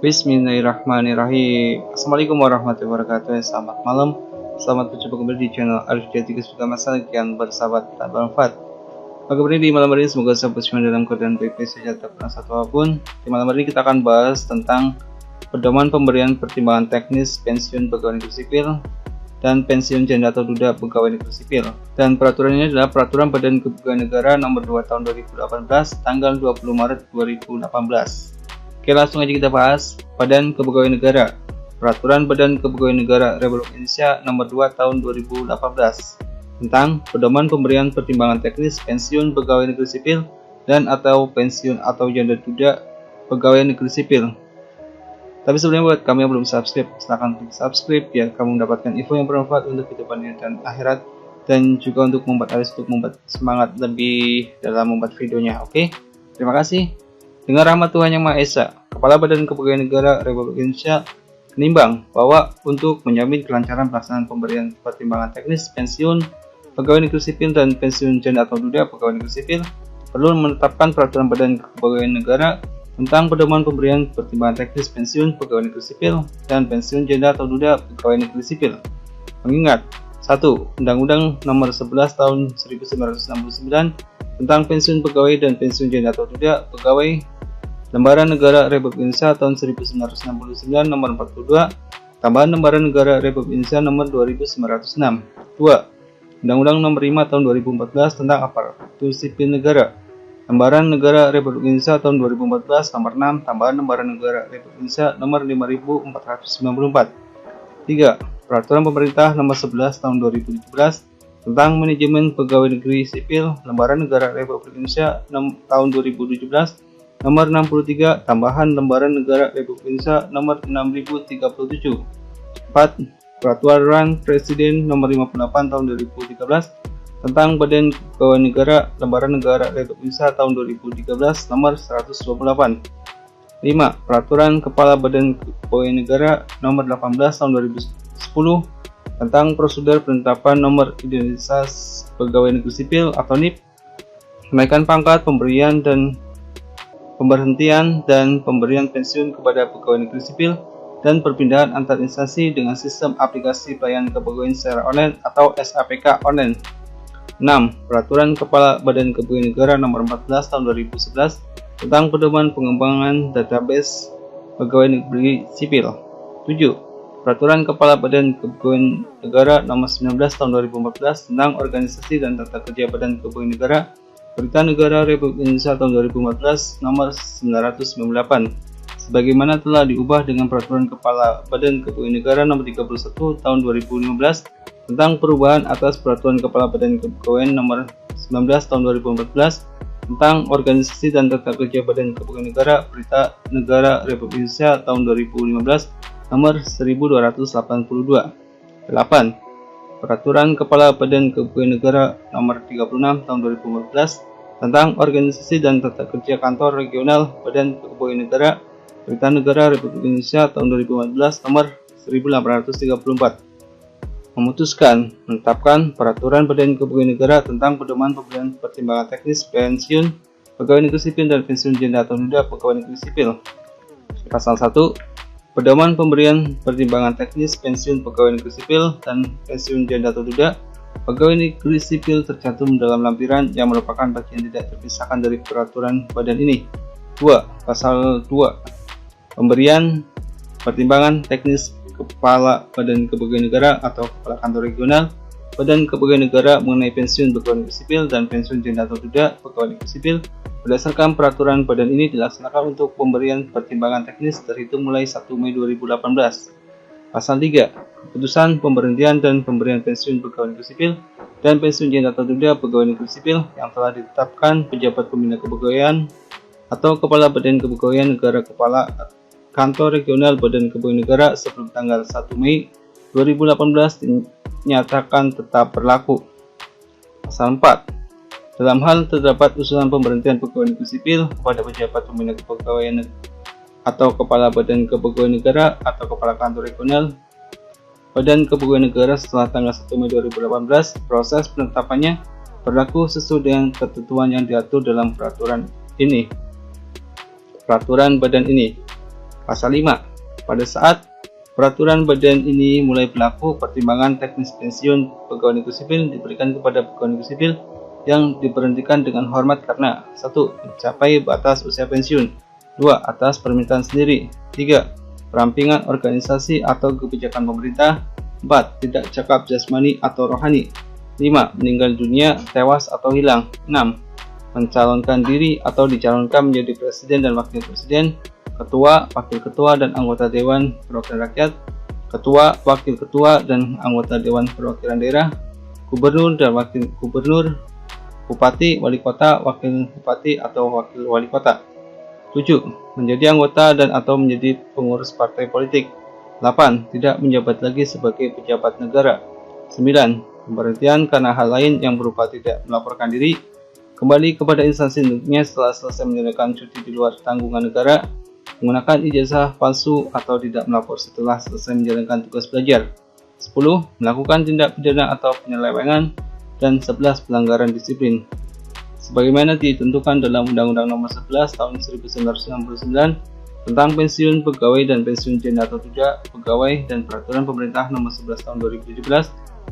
Bismillahirrahmanirrahim. Assalamualaikum warahmatullahi wabarakatuh. Selamat malam. Selamat berjumpa kembali di channel Arif Jatiga Suka Masalah yang bersahabat tak bermanfaat. Maka di malam hari ini semoga sahabat semua dalam keadaan baik-baik saja, tak pernah satu apapun. Di malam hari ini kita akan bahas tentang pedoman pemberian pertimbangan teknis pensiun pegawai negeri sipil dan pensiun janda atau duda pegawai negeri sipil. Dan peraturan ini adalah Peraturan Badan Kepegawaian Negara Nomor 2 Tahun 2018 tanggal 20 Maret 2018. Oke, langsung aja kita bahas. Badan Kepegawaian Negara. Peraturan Badan Kepegawaian Negara Republik Indonesia Nomor 2 Tahun 2018 tentang pedoman pemberian pertimbangan teknis pensiun pegawai negeri sipil dan atau pensiun atau janda duda pegawai negeri sipil. Tapi sebelumnya buat kamu yang belum subscribe, silahkan klik subscribe biar kamu mendapatkan info yang bermanfaat untuk kehidupan dunia dan akhirat, dan juga untuk membuat Aris untuk membuat semangat lebih dalam membuat videonya. Oke, terima kasih. Dengan rahmat Tuhan Yang Maha Esa, Kepala Badan Kepegawaian Negara Republik Indonesia menimbang bahwa untuk menjamin kelancaran pelaksanaan pemberian pertimbangan teknis pensiun pegawai negeri sipil dan pensiun janda atau duda pegawai negeri sipil, perlu menetapkan Peraturan Badan Kepegawaian Negara tentang pedoman pemberian pertimbangan teknis pensiun pegawai negeri sipil dan pensiun janda atau duda pegawai negeri sipil. Mengingat 1. Undang-Undang Nomor 11 Tahun 1969 tentang pensiun pegawai dan pensiun janda atau duda pegawai Lembaran Negara Republik Indonesia tahun 1969 Nomor 42, tambahan Lembaran Negara Republik Indonesia Nomor 2906. 2. Undang-Undang Nomor 5 Tahun 2014 tentang Aparatur Sipil Negara, Lembaran Negara Republik Indonesia tahun 2014 Nomor 6, tambahan Lembaran Negara Republik Indonesia Nomor 5494. 3. Peraturan Pemerintah Nomor 11 Tahun 2017 tentang Manajemen Pegawai Negeri Sipil, Lembaran Negara Republik Indonesia tahun 2017 Nomor 63, tambahan Lembaran Negara Republik Indonesia Nomor 6037. 4. Peraturan Presiden Nomor 58 Tahun 2013 tentang Badan Kepegawaian Negara, Lembaran Negara Republik Indonesia tahun 2013 Nomor 128. 5. Peraturan Kepala Badan Kepegawaian Negara Nomor 18 Tahun 2010 tentang prosedur penetapan nomor identitas pegawai negeri sipil atau NIP, kenaikan pangkat, pemberian dan pemberhentian dan pemberian pensiun kepada pegawai negeri sipil, dan perpindahan antar instansi dengan sistem aplikasi pelayanan kepegawaian secara online atau SAPK online. 6. Peraturan Kepala Badan Kepegawaian Negara Nomor 14 Tahun 2011 tentang pedoman pengembangan database pegawai negeri sipil. 7. Peraturan Kepala Badan Kepegawaian Negara Nomor 19 Tahun 2014 tentang organisasi dan tata kerja Badan Kepegawaian Negara, Berita Negara Republik Indonesia tahun 2014 Nomor 998, sebagaimana telah diubah dengan Peraturan Kepala Badan Kepegawaian Negara Nomor 31 Tahun 2015 tentang perubahan atas Peraturan Kepala Badan Kepegawaian Nomor 19 Tahun 2014 tentang organisasi dan tata kerja Badan Kepegawaian Negara, Berita Negara Republik Indonesia tahun 2015 Nomor 1282. 8. Peraturan Kepala Badan Kepegawaian Negara Nomor 36 Tahun 2014 tentang organisasi dan tata kerja kantor regional Badan Kepegawaian Negara, Berita Negara Republik Indonesia tahun 2014 Nomor 1834. Memutuskan menetapkan Peraturan Badan Kepegawaian Negara tentang pedoman pemberian pertimbangan teknis pensiun pegawai negeri sipil dan pensiun janda atau duda pegawai negeri sipil. Pasal 1. Pedoman pemberian pertimbangan teknis pensiun pegawai negeri sipil dan pensiun janda atau duda pegawai negeri sipil tercantum dalam lampiran yang merupakan bagian tidak terpisahkan dari peraturan badan ini. 2. Pasal 2. Pemberian pertimbangan teknis Kepala Badan Kepegawaian Negara atau Kepala Kantor Regional Badan Kepegawaian Negara mengenai pensiun pegawai negeri sipil dan pensiun janda atau duda pegawai negeri sipil berdasarkan peraturan badan ini dilaksanakan untuk pemberian pertimbangan teknis terhitung mulai 1 Mei 2018. Pasal 3. Keputusan pemberhentian dan pemberian pensiun pegawai negeri sipil dan pensiun janda atau duda pegawai negeri sipil yang telah ditetapkan pejabat pembina kepegawaian atau Kepala Badan Kepegawaian Negara, Kepala Kantor Regional Badan Kepegawaian Negara sebelum tanggal 1 Mei 2018 dinyatakan tetap berlaku. Pasal 4. Dalam hal terdapat usulan pemberhentian pegawai negeri sipil kepada pejabat pembina kepegawaian atau Kepala Badan Kepegawaian Negara atau Kepala Kantor Regional Badan Kepegawaian Negara setelah tanggal 1 Mei 2018, proses penetapannya berlaku sesuai dengan ketentuan yang diatur dalam peraturan badan ini. Pasal 5. Pada saat peraturan badan ini mulai berlaku, pertimbangan teknis pensiun pegawai negeri sipil diberikan kepada pegawai negeri sipil yang diberhentikan dengan hormat karena 1. Mencapai batas usia pensiun, 2. Atas permintaan sendiri, 3. Perampingan organisasi atau kebijakan pemerintah, 4. Tidak cakap jasmani atau rohani, 5. Meninggal dunia, tewas atau hilang, 6. Mencalonkan diri atau dicalonkan menjadi presiden dan wakil presiden, ketua, wakil ketua, dan anggota Dewan Perwakilan Rakyat, ketua, wakil ketua, dan anggota Dewan Perwakilan Daerah, gubernur dan wakil gubernur, bupati, wali kota, wakil bupati, atau wakil wali kota. 7. Menjadi anggota dan atau menjadi pengurus partai politik. 8. Tidak menjabat lagi sebagai pejabat negara. 9. Pemberhentian karena hal lain yang berupa tidak melaporkan diri, kembali kepada instansi induknya setelah selesai menjalankan cuti di luar tanggungan negara, menggunakan ijazah palsu atau tidak melapor setelah selesai menjalankan tugas belajar. 10. Melakukan tindak pidana atau penyelewengan, dan 11. Pelanggaran disiplin sebagaimana ditentukan dalam Undang-Undang Nomor 11 Tahun 1999 tentang pensiun pegawai dan pensiun janda atau tidak pegawai, dan Peraturan Pemerintah Nomor 11 Tahun 2017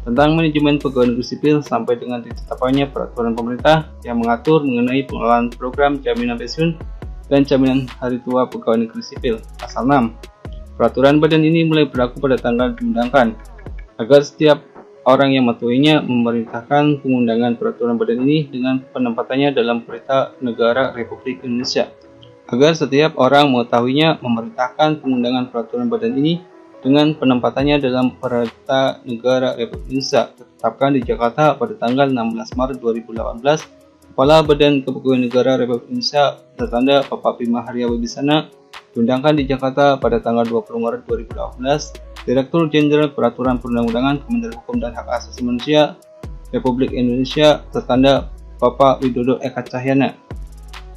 tentang manajemen pegawai negeri sipil sampai dengan ditetapkannya peraturan pemerintah yang mengatur mengenai pengelolaan program jaminan pensiun dan jaminan hari tua pegawai negeri sipil. Pasal 6. Peraturan badan ini mulai berlaku pada tanggal diundangkan, agar setiap orang yang mematuhinya memerintahkan pengundangan peraturan badan ini dengan penempatannya dalam Berita Negara Republik Indonesia. Agar setiap orang mengetahuinya memerintahkan pengundangan peraturan badan ini dengan penempatannya dalam Berita Negara Republik Indonesia, ditetapkan di Jakarta pada tanggal 16 Maret 2018. Kepala Badan Kepegawaian Negara Republik Indonesia tertanda Bapak Bima Arya Wibisana diundangkan di Jakarta pada tanggal 20 Maret 2018. Direktur Jenderal Peraturan Perundang-undangan Kementerian Hukum dan Hak Asasi Manusia Republik Indonesia tertanda Bapak Widodo Eka Cahyana.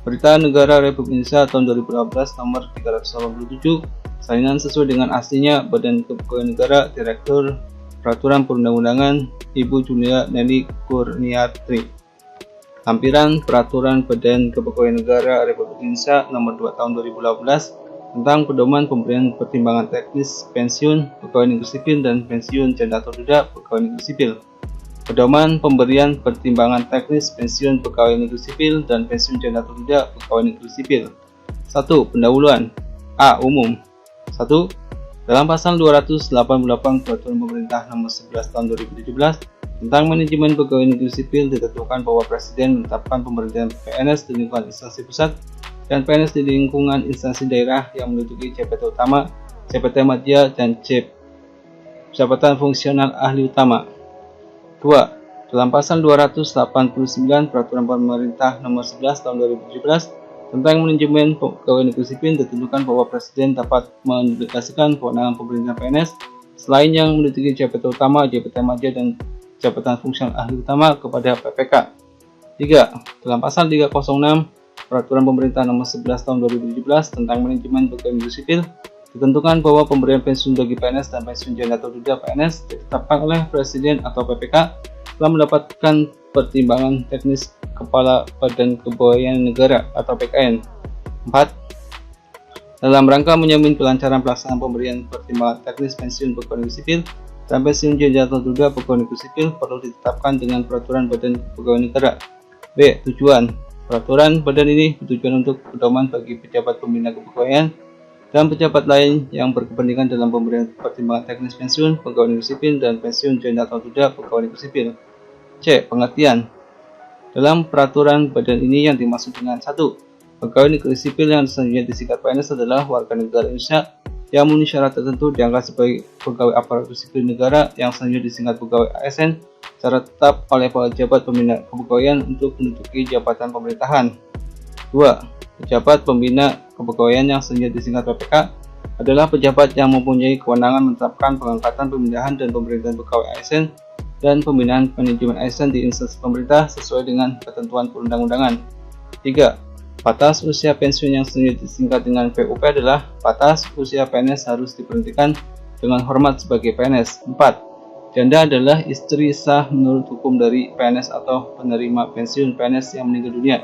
Berita Negara Republik Indonesia tahun 2018 nomor 387, salinan sesuai dengan aslinya Badan Kepegawaian Negara, Direktur Peraturan Perundang-undangan Ibu Julia Nelly Kurniatri. Lampiran Peraturan Badan Kepegawaian Negara Republik Indonesia nomor 2 tahun 2018 tentang pedoman pemberian pertimbangan teknis pensiun pegawai negeri sipil dan pensiun janda atau duda pegawai negeri sipil. Pedoman pemberian pertimbangan teknis pensiun pegawai negeri sipil dan pensiun janda atau duda pegawai negeri sipil. 1. Pendahuluan. A. Umum. 1. Dalam pasal 288 Peraturan Pemerintah Nomor 11 Tahun 2017 tentang manajemen pegawai negeri sipil ditentukan bahwa Presiden menetapkan pemberhentian PNS di lingkungan instansi pusat dan PNS di lingkungan instansi daerah yang menduduki jabatan utama, jabatan madya, dan jabatan fungsional ahli utama. 2. Dalam pasal 289 Peraturan Pemerintah Nomor 11 Tahun 2017 tentang manajemen pegawai negeri sipil ditentukan bahwa Presiden dapat mendelegasikan kewenangan pemberhentian PNS selain yang menduduki jabatan utama, jabatan madya, dan jabatan fungsional ahli utama kepada PPK. 3. Dalam pasal 306 Peraturan Pemerintah Nomor 11 Tahun 2017 tentang manajemen pegawai negeri sipil ditentukan bahwa pemberian pensiun bagi PNS dan pensiun janda atau duda PNS ditetapkan oleh Presiden atau PPK setelah mendapatkan pertimbangan teknis Kepala Badan Kepegawaian Negara atau BKN. 4. Dalam rangka menjamin kelancaran pelaksanaan pemberian pertimbangan teknis pensiun pegawai negeri sipil dan pensiun janda atau duda pegawai negeri sipil perlu ditetapkan dengan peraturan Badan Kepegawaian Negara. B. Tujuan. Peraturan badan ini bertujuan untuk pedoman bagi pejabat pembina kepegawaian dan pejabat lain yang berkepentingan dalam pemberian pertimbangan teknis pensiun pegawai negeri sipil dan pensiun janda atau duda pegawai negeri sipil. C. Pengertian. Dalam peraturan badan ini yang dimaksud dengan 1. Pegawai negeri sipil yang selanjutnya disingkat PNS adalah warga negara Indonesia yang memenuhi syarat tertentu diangkat sebagai pegawai aparatur sipil negara yang selanjutnya disingkat pegawai ASN secara tetap oleh pejabat pembina kepegawaian untuk menduduki jabatan pemerintahan. 2. Pejabat pembina kepegawaian yang selanjutnya disingkat PPK adalah pejabat yang mempunyai kewenangan menetapkan pengangkatan, pemindahan, dan pemberhentian pegawai ASN dan pembinaan manajemen ASN di instansi pemerintah sesuai dengan ketentuan perundang-undangan. 3. Batas usia pensiun yang selanjutnya disingkat dengan PUP adalah batas usia PNS harus diberhentikan dengan hormat sebagai PNS. 4. Janda adalah istri sah menurut hukum dari PNS atau penerima pensiun PNS yang meninggal dunia.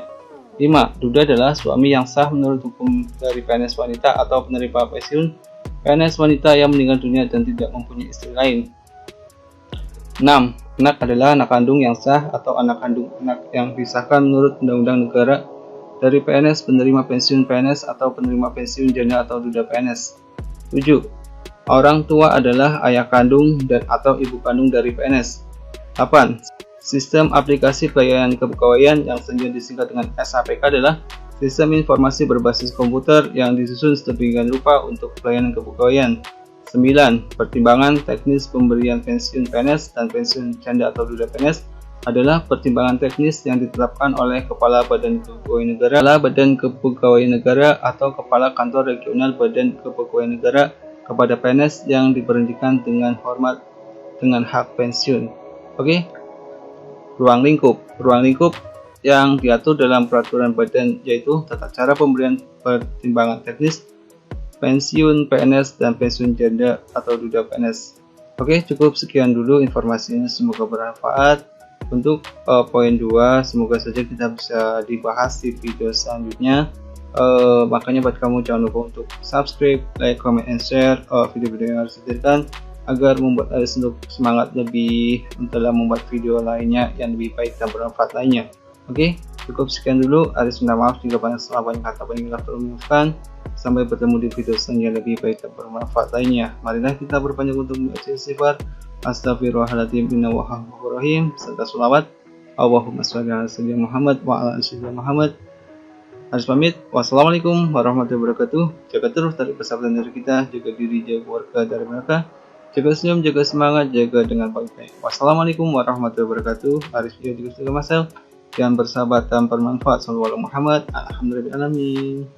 5. Duda adalah suami yang sah menurut hukum dari PNS wanita atau penerima pensiun PNS wanita yang meninggal dunia dan tidak mempunyai istri lain. 6. Anak adalah anak kandung yang sah atau anak kandung anak yang disahkan menurut Undang-Undang Negara dari PNS, penerima pensiun PNS atau penerima pensiun janda atau duda PNS. 7. Orang tua adalah ayah kandung dan atau ibu kandung dari PNS. 8. Sistem aplikasi pelayanan kepegawaian yang sering disingkat dengan SAPK adalah sistem informasi berbasis komputer yang disusun sedemikian rupa untuk pelayanan kepegawaian. 9. Pertimbangan teknis pemberian pensiun PNS dan pensiun janda atau duda PNS adalah pertimbangan teknis yang ditetapkan oleh Kepala Badan Kepegawaian Negara atau Kepala Kantor Regional Badan Kepegawaian Negara kepada PNS yang diberhentikan dengan hormat dengan hak pensiun. Oke. Ruang lingkup yang diatur dalam peraturan badan yaitu tata cara pemberian pertimbangan teknis pensiun PNS dan pensiun janda atau duda PNS. Oke, cukup sekian dulu informasinya, semoga bermanfaat. Untuk poin 2 semoga saja kita bisa dibahas di video selanjutnya. Makanya buat kamu jangan lupa untuk subscribe, like, comment, and share video-video yang harus dihadirkan agar membuat Aris untuk semangat lebih dalam membuat video lainnya yang lebih baik dan bermanfaat lainnya. Oke, cukup sekian dulu. Aris minta maaf jika banyak salah banyak kata yang perlu mengucapkan. Sampai bertemu di video selanjutnya lebih baik dan bermanfaat lainnya. Marilah kita berbanyak untuk membaca istighfar. Astagfirullahaladzim, innahu ghafurur rahim, serta sholawat. Allahumma sholli ala sayyidina Muhammad wa ala ali sayyidina Muhammad. Aris pamit. Wassalamualaikum warahmatullahi wabarakatuh. Jaga terus dari persahabatan dari kita, jaga diri, jaga keluarga dari mereka. Jaga senyum, jaga semangat, jaga dengan baik-baik. Wassalamualaikum warahmatullahi wabarakatuh. Aris juga Masel. Jangan bersahabat dan bermanfaat. Sallallahu alaihi Muhammad. Alhamdulillah.